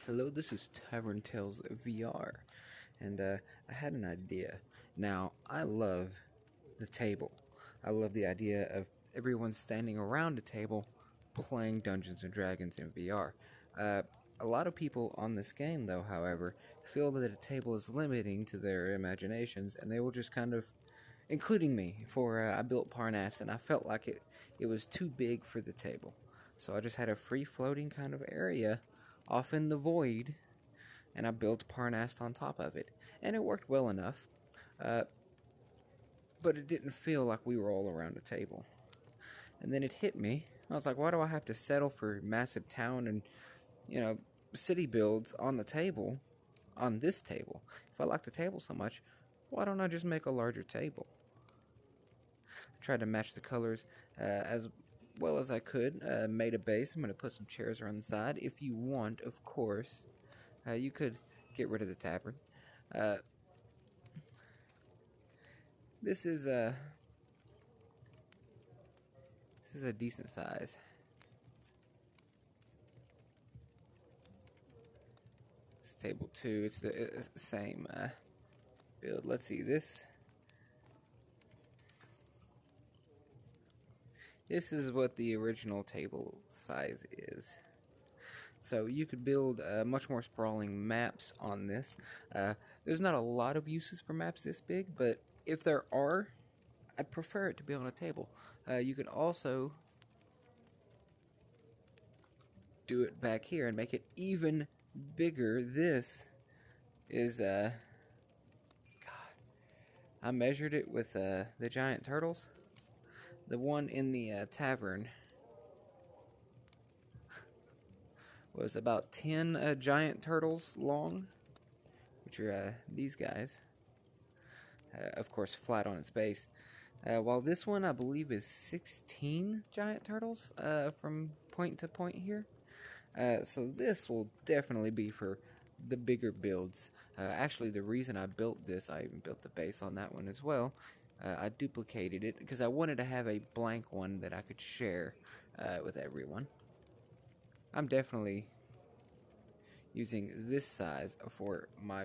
Hello, this is Tavern Tales VR, and I had an idea. Now, I love the table. I love the idea of everyone standing around a table playing Dungeons and Dragons in VR. A lot of people on this game, though, however, feel that a table is limiting to their imaginations, and they will just kind of, including me, for I built Parnas, and I felt like it was too big for the table. So I just had a free floating kind of area off in the void, and I built Parnast on top of it. And it worked well enough, uh, but it didn't feel like we were all around a table. And then it hit me. I was like, why do I have to settle for massive town and, you know, city builds on the table, on this table? If I like the table so much, why don't I just make a larger table? I tried to match the colors as well as I could. Made a base. I'm going to put some chairs around the side. If you want, of course, you could get rid of the tavern. Uh, this is a decent size. It's table 2. It's the same build. Let's see this. This is what the original table size is. So you could build much more sprawling maps on this. There's not a lot of uses for maps this big, but if there are, I'd prefer it to be on a table. You could also do it back here and make it even bigger. This is God, I measured it with the giant turtles. The one in the tavern was about 10 giant turtles long, which are these guys. Of course, flat on its base. While this one, I believe, is 16 giant turtles from point to point here. So this will definitely be for the bigger builds. Actually, the reason I built this, I even built the base on that one as well. I duplicated it because I wanted to have a blank one that I could share with everyone. I'm definitely using this size for my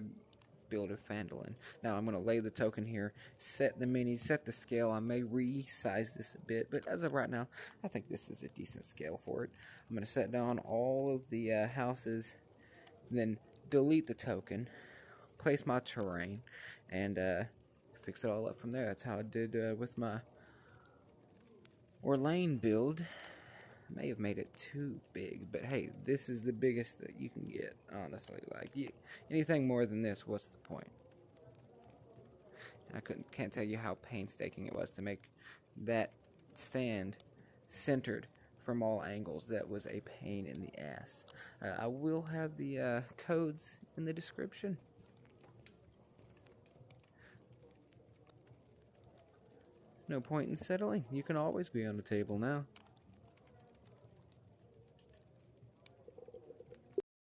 build of Phandalin. Now I'm going to lay the token here, set the minis, set the scale. I may resize this a bit, but as of right now, I think this is a decent scale for it. I'm going to set down all of the houses, then delete the token, place my terrain, and fix it all up from there. That's how I did with my Orlane build. I may have made it too big, but hey, this is the biggest that you can get, honestly. Like, anything more than this, what's the point? I can't tell you how painstaking it was to make that stand centered from all angles. That was a pain in the ass. I will have the codes in the description. No point in settling. You can always be on the table now.